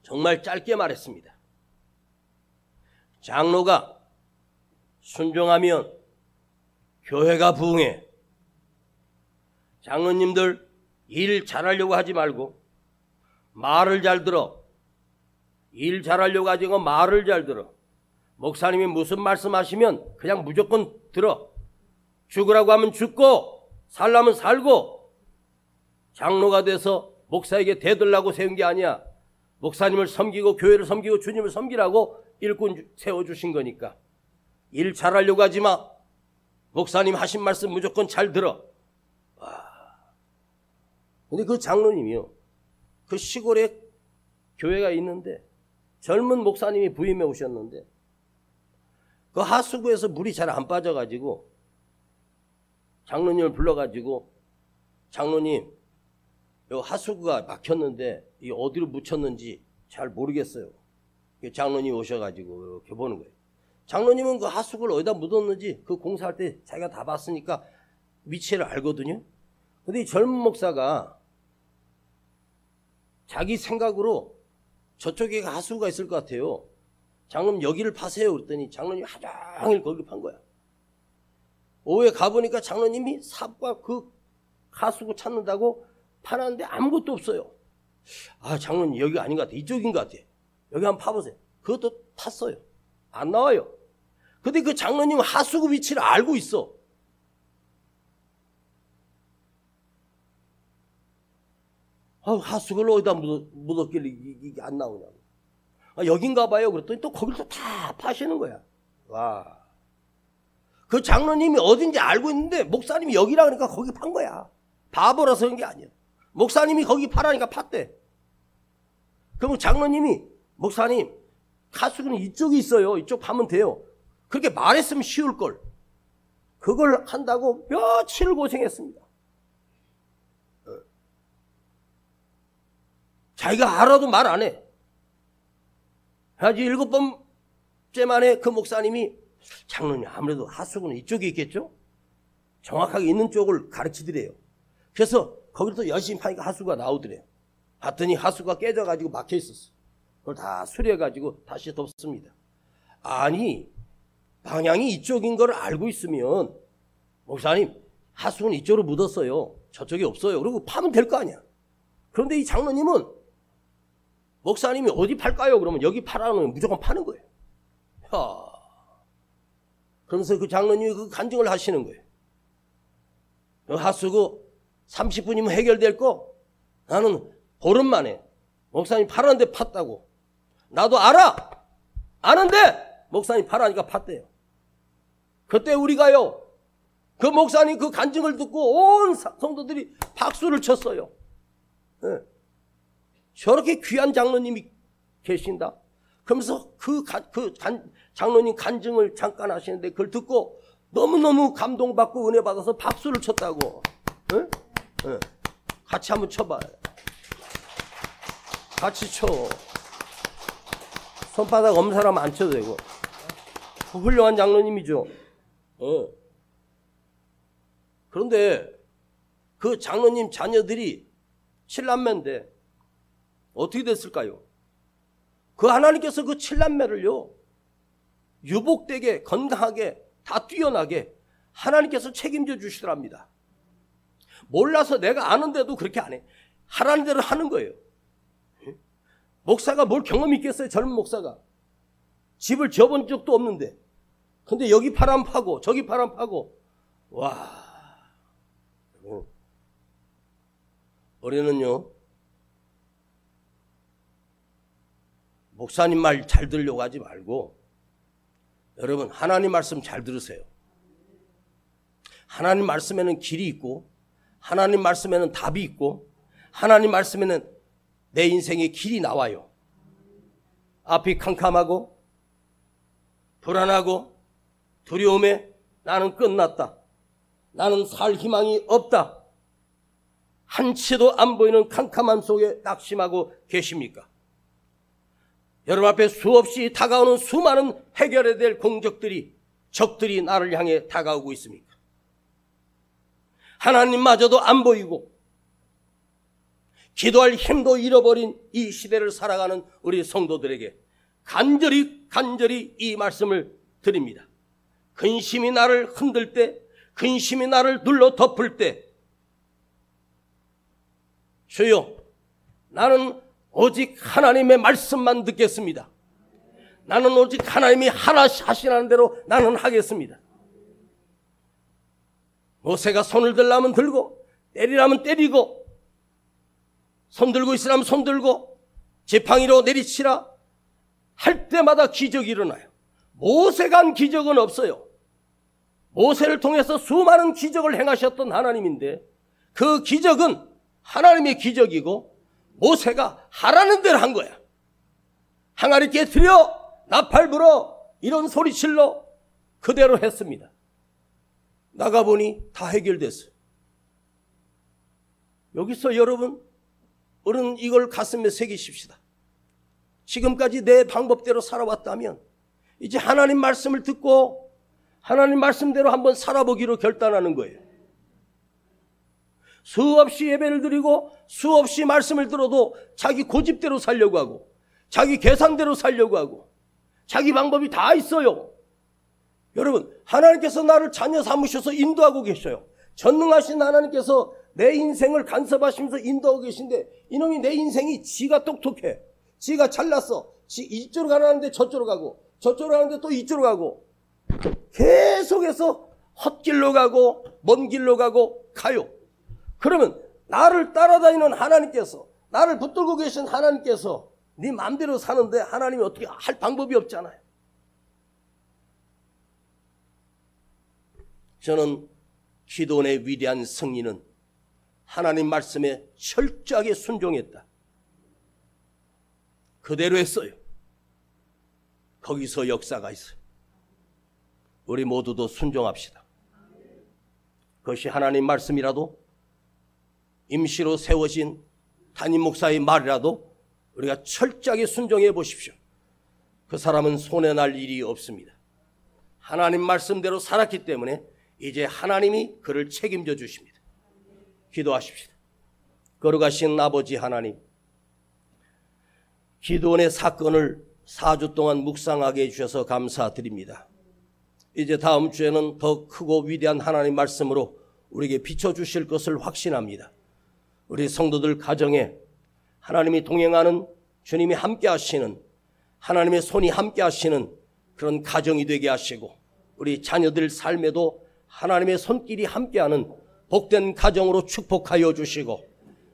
정말 짧게 말했습니다. 장로가 순종하면 교회가 부흥해. 장로님들 일 잘하려고 하지 말고 말을 잘 들어. 일 잘하려고 하지 말고 말을 잘 들어. 목사님이 무슨 말씀하시면 그냥 무조건 들어. 죽으라고 하면 죽고 살라면 살고. 장로가 돼서 목사에게 대들라고 세운 게 아니야. 목사님을 섬기고 교회를 섬기고 주님을 섬기라고 일꾼 세워주신 거니까. 일 잘하려고 하지 마. 목사님 하신 말씀 무조건 잘 들어. 근데 그 장로님이요, 그 시골에 교회가 있는데 젊은 목사님이 부임해 오셨는데 그 하수구에서 물이 잘 안 빠져가지고 장로님을 불러가지고 장로님, 요 하수구가 막혔는데 이 어디로 묻혔는지 잘 모르겠어요. 장로님이 오셔가지고 이렇게 보는 거예요. 장로님은 그 하수구를 어디다 묻었는지 그 공사할 때 자기가 다 봤으니까 위치를 알거든요. 근데 이 젊은 목사가 자기 생각으로 저쪽에 하수구가 있을 것 같아요. 장로님 여기를 파세요. 그랬더니 장로님이 하루 종일 거기 판 거야. 오후에 가보니까 장로님이 삽과 그 하수구 찾는다고 파놨는데 아무것도 없어요. 아, 장로님 여기 아닌 것 같아. 이쪽인 것 같아. 여기 한번 파보세요. 그것도 팠어요. 안 나와요. 근데 그 장로님은 하수구 위치를 알고 있어. 하수구를 어디다 묻었길래 이게 안 나오냐고. 여긴가 봐요. 그랬더니 또 거기를 또 다 파시는 거야. 와. 그 장로님이 어딘지 알고 있는데 목사님이 여기라 그러니까 거기 판 거야. 바보라서 그런 게 아니야. 목사님이 거기 파라니까 팠대. 그럼 장로님이 목사님 하수구는 이쪽에 있어요. 이쪽 파면 돼요. 그렇게 말했으면 쉬울 걸. 그걸 한다고 며칠 고생했습니다. 자기가 알아도 말 안 해. 아주 7번째 만에 그 목사님이 장로님 아무래도 하수구는 이쪽에 있겠죠? 정확하게 있는 쪽을 가르치더래요. 그래서 거기를 또 열심히 파니까 하수구가 나오더래요. 봤더니 하수구가 깨져가지고 막혀 있었어. 그걸 다 수리해가지고 다시 덮습니다. 아니, 방향이 이쪽인 걸 알고 있으면 목사님 하수구는 이쪽으로 묻었어요. 저쪽에 없어요. 그리고 파면 될 거 아니야. 그런데 이 장로님은 목사님이 어디 팔까요? 그러면 여기 파라면 무조건 파는 거예요. 그러면서 그 장로님이 그 간증을 하시는 거예요. 하수구 30분이면 해결될 거 나는 보름 만에 목사님 파라는데 팠다고. 나도 알아. 아는데 목사님 파라니까 팠대요. 그때 우리가요, 그 목사님 그 간증을 듣고 온 성도들이 박수를 쳤어요. 네. 저렇게 귀한 장로님이 계신다. 그러면서 장로님 간증을 잠깐 하시는데 그걸 듣고 너무너무 감동받고 은혜 받아서 박수를 쳤다고. 네? 네. 같이 한번 쳐봐요. 같이 쳐. 손바닥 없는 사람 안 쳐도 되고. 훌륭한 장로님이죠. 그런데 그 장로님 자녀들이 7남매인데 어떻게 됐을까요? 그 하나님께서 그 7남매를요 유복되게 건강하게 다 뛰어나게 하나님께서 책임져 주시더랍니다. 몰라서 내가 아는데도 그렇게 안 해. 하라는 대로 하는 거예요. 목사가 뭘 경험이 있겠어요? 젊은 목사가. 집을 지어본 적도 없는데. 근데 여기 바람 파고 저기 바람 파고. 와. 우리는요 목사님 말 잘 들으려고 하지 말고 여러분 하나님 말씀 잘 들으세요. 하나님 말씀에는 길이 있고 하나님 말씀에는 답이 있고 하나님 말씀에는 내 인생의 길이 나와요. 앞이 캄캄하고 불안하고 두려움에 나는 끝났다. 나는 살 희망이 없다. 한치도 안 보이는 캄캄함 속에 낙심하고 계십니까? 여러분 앞에 수없이 다가오는 수많은 해결해야 될 공적들이 적들이 나를 향해 다가오고 있습니까? 하나님마저도 안 보이고 기도할 힘도 잃어버린 이 시대를 살아가는 우리 성도들에게 간절히 이 말씀을 드립니다. 근심이 나를 흔들 때, 근심이 나를 눌러 덮을 때 주여 나는 오직 하나님의 말씀만 듣겠습니다. 나는 오직 하나님이 하시라는 대로 나는 하겠습니다. 모세가 손을 들라면 들고 때리라면 때리고 손 들고 있으라면 손 들고 지팡이로 내리치라 할 때마다 기적이 일어나요. 모세가 한 기적은 없어요. 모세를 통해서 수많은 기적을 행하셨던 하나님인데 그 기적은 하나님의 기적이고 모세가 하라는 대로 한 거야. 항아리 깨트려 나팔 불어 이런 소리 질러 그대로 했습니다. 나가보니 다 해결됐어요. 여기서 여러분 우리는 이걸 가슴에 새기십시다. 지금까지 내 방법대로 살아왔다면 이제 하나님 말씀을 듣고 하나님 말씀대로 한번 살아보기로 결단하는 거예요. 수없이 예배를 드리고 수없이 말씀을 들어도 자기 고집대로 살려고 하고 자기 계산대로 살려고 하고 자기 방법이 다 있어요. 여러분 하나님께서 나를 자녀 삼으셔서 인도하고 계셔요. 전능하신 하나님께서 내 인생을 간섭하시면서 인도하고 계신데 이놈이 내 인생이 지가 똑똑해. 지가 잘났어. 이쪽으로 가라는데 저쪽으로 가고 저쪽으로 가는데 또 이쪽으로 가고 계속해서 헛길로 가고 먼 길로 가고 가요. 그러면 나를 따라다니는 하나님께서 나를 붙들고 계신 하나님께서 네 마음대로 사는데 하나님이 어떻게 할 방법이 없잖아요. 저는 기도원의 위대한 승리는 하나님 말씀에 철저하게 순종했다. 그대로 했어요. 거기서 역사가 있어요. 우리 모두도 순종합시다. 그것이 하나님 말씀이라도 임시로 세워진 담임 목사의 말이라도 우리가 철저하게 순종해 보십시오. 그 사람은 손해날 일이 없습니다. 하나님 말씀대로 살았기 때문에 이제 하나님이 그를 책임져 주십니다. 기도하십시다. 거룩하신 아버지 하나님, 기도원의 사건을 4주 동안 묵상하게 해주셔서 감사드립니다. 이제 다음 주에는 더 크고 위대한 하나님 말씀으로 우리에게 비춰주실 것을 확신합니다. 우리 성도들 가정에 하나님이 동행하는 주님이 함께 하시는 하나님의 손이 함께 하시는 그런 가정이 되게 하시고 우리 자녀들 삶에도 하나님의 손길이 함께하는 복된 가정으로 축복하여 주시고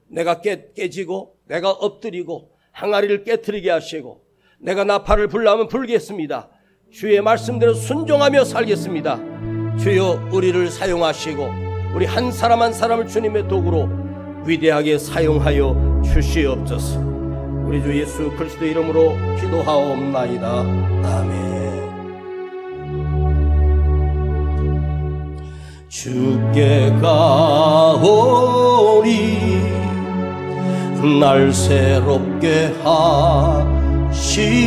내가 깨지고 내가 엎드리고 항아리를 깨트리게 하시고 내가 나팔을 불라면 불겠습니다. 주의 말씀대로 순종하며 살겠습니다. 주여 우리를 사용하시고 우리 한 사람 한 사람을 주님의 도구로 위대하게 사용하여 주시옵소서. 우리 주 예수 그리스도 이름으로 기도하옵나이다. 아멘. 주께 가오니 날 새롭게 하시고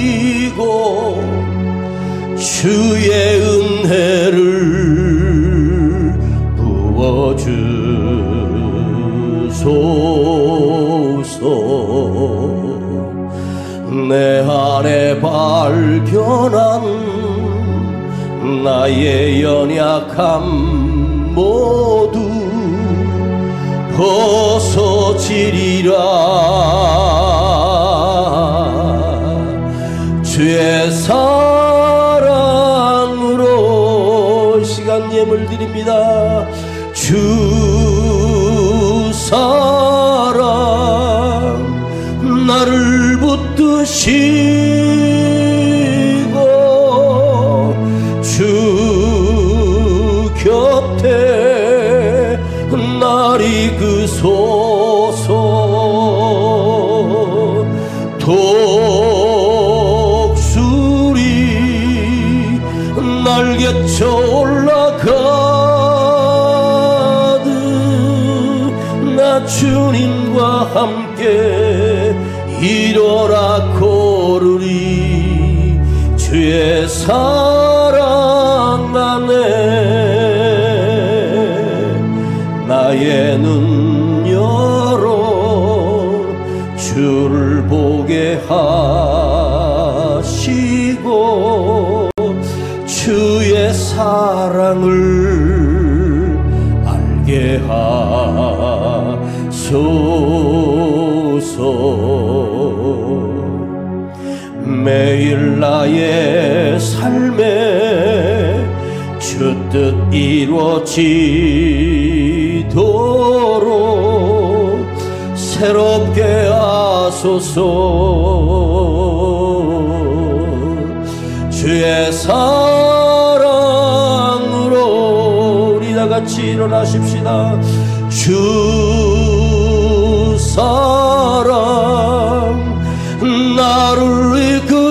주의 은혜를 부어주소서. 내 안에 발견한 나의 연약함 모두 벗어지리라. 주의 사랑으로 시간 예물 드립니다. 주 사랑 나를 붙드시고 주 곁에 날 이끄소서. 독수리 날개쳐 올라가듯 나 주님과 함께 일어나 걸으리. 주의 사랑 안에 나의 눈 열어 주를 보게 하시고 주의 사랑을 알게 하소서. 매일 나의 삶에 주 뜻 이루어지도록 새롭게 하소서. 주의 사랑으로 우리 다같이 일어나십시다. 주 사랑 나를 이끄시고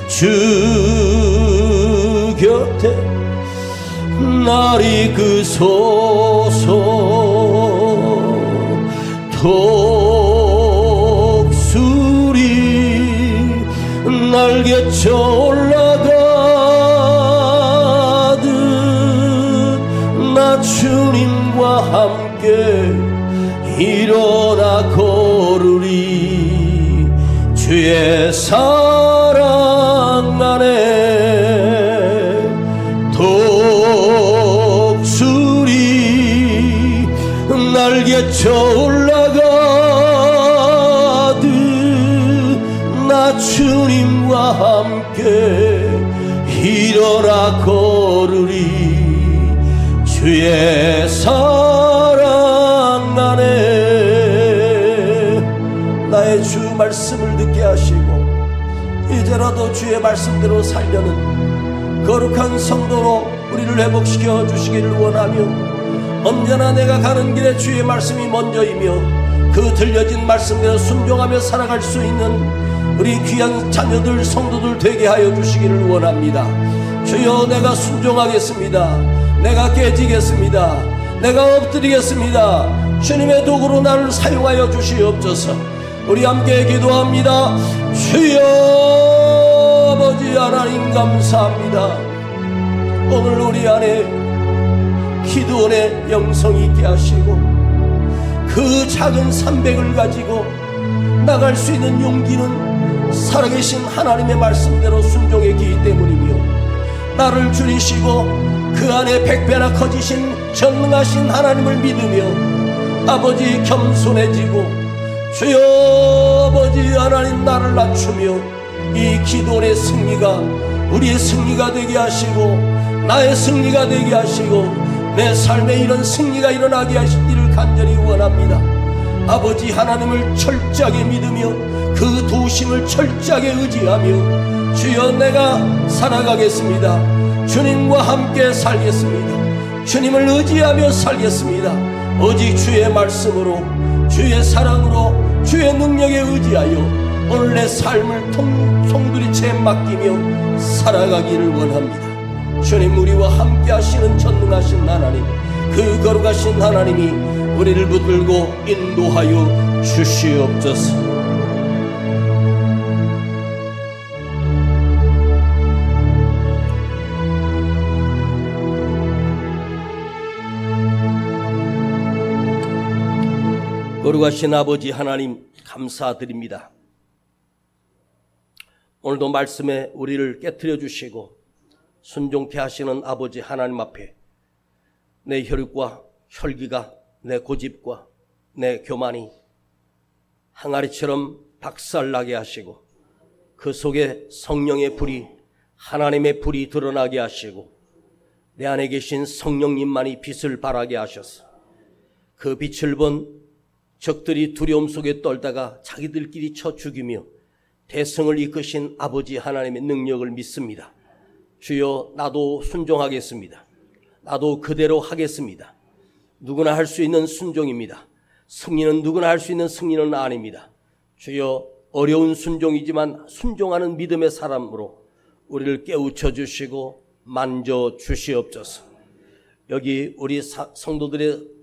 주 곁에 날 이끄소서. 독수리 날개쳐 올라가듯 나 주님과 함께 일어나 걸으리. 주의 사랑 안에 독수리 날개쳐 올라가듯 나 주님과 함께 일어나 걸으리. 주의 사랑 안에 나의 주 말씀을 듣게 하시고 이제라도 주의 말씀대로 살려는 거룩한 성도로 우리를 회복시켜 주시기를 원하며, 언제나 내가 가는 길에 주의 말씀이 먼저이며 그 들려진 말씀대로 순종하며 살아갈 수 있는 우리 귀한 자녀들 성도들 되게 하여 주시기를 원합니다. 주여, 내가 순종하겠습니다. 내가 깨지겠습니다. 내가 엎드리겠습니다. 주님의 도구로 나를 사용하여 주시옵소서. 우리 함께 기도합니다. 주여 아버지 하나님 감사합니다. 오늘 우리 안에 기도원의 영성이 있게 하시고 그 작은 산백을 가지고 나갈 수 있는 용기는 살아계신 하나님의 말씀대로 순종했기 때문이며, 나를 줄이시고 그 안에 백배나 커지신 전능하신 하나님을 믿으며 아버지 겸손해지고, 주여 아버지 하나님 나를 낮추며 이 기도의 승리가 우리의 승리가 되게 하시고 나의 승리가 되게 하시고 내 삶에 이런 승리가 일어나게 하시기를 간절히 원합니다. 아버지 하나님을 철저하게 믿으며 그 도심을 철저하게 의지하며 주여 내가 살아가겠습니다. 주님과 함께 살겠습니다. 주님을 의지하며 살겠습니다. 오직 주의 말씀으로, 주의 사랑으로, 주의 능력에 의지하여 오늘 내 삶을 송두리째 맡기며 살아가기를 원합니다. 주님, 우리와 함께 하시는 전능하신 하나님, 그 거룩하신 하나님이 우리를 붙들고 인도하여 주시옵소서. 거룩하신 아버지 하나님 감사드립니다. 오늘도 말씀에 우리를 깨트려 주시고 순종케 하시는 아버지 하나님 앞에 내 혈육과 혈기가, 내 고집과 내 교만이 항아리처럼 박살나게 하시고 그 속에 성령의 불이, 하나님의 불이 드러나게 하시고 내 안에 계신 성령님만이 빛을 발하게 하셔서 그 빛을 본 적들이 두려움 속에 떨다가 자기들끼리 쳐 죽이며 대성을 이끄신 아버지 하나님의 능력을 믿습니다. 주여, 나도 순종하겠습니다. 나도 그대로 하겠습니다. 누구나 할 수 있는 순종입니다. 승리는 누구나 할 수 있는 승리는 아닙니다. 주여, 어려운 순종이지만 순종하는 믿음의 사람으로 우리를 깨우쳐 주시고 만져 주시옵소서. 여기 우리 성도들의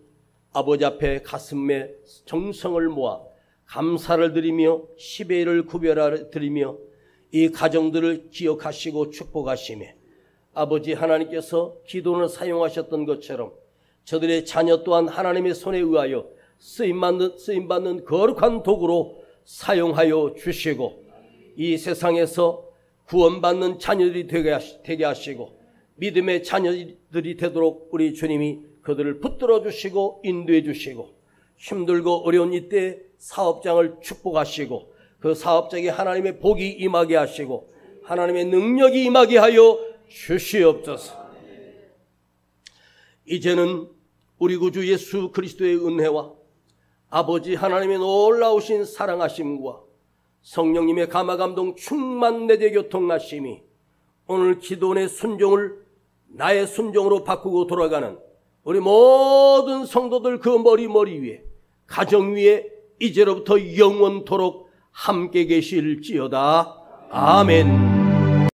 아버지 앞에 가슴에 정성을 모아 감사를 드리며 10의 1을 구별하여 드리며 이 가정들을 기억하시고 축복하시며 아버지 하나님께서 기도를 사용하셨던 것처럼 저들의 자녀 또한 하나님의 손에 의하여 쓰임받는 거룩한 도구로 사용하여 주시고 이 세상에서 구원받는 자녀들이 되게 하시고 믿음의 자녀들이 되도록 우리 주님이 그들을 붙들어 주시고 인도해 주시고 힘들고 어려운 이때 사업장을 축복하시고 그 사업장에 하나님의 복이 임하게 하시고 하나님의 능력이 임하게 하여 주시옵소서. 이제는 우리 구주 예수 그리스도의 은혜와 아버지 하나님의 놀라우신 사랑하심과 성령님의 감화감동 충만 내재 교통하심이 오늘 기도원의 순종을 나의 순종으로 바꾸고 돌아가는 우리 모든 성도들 그 머리 위에 가정 위에 이제로부터 영원토록 함께 계실지어다. 아멘.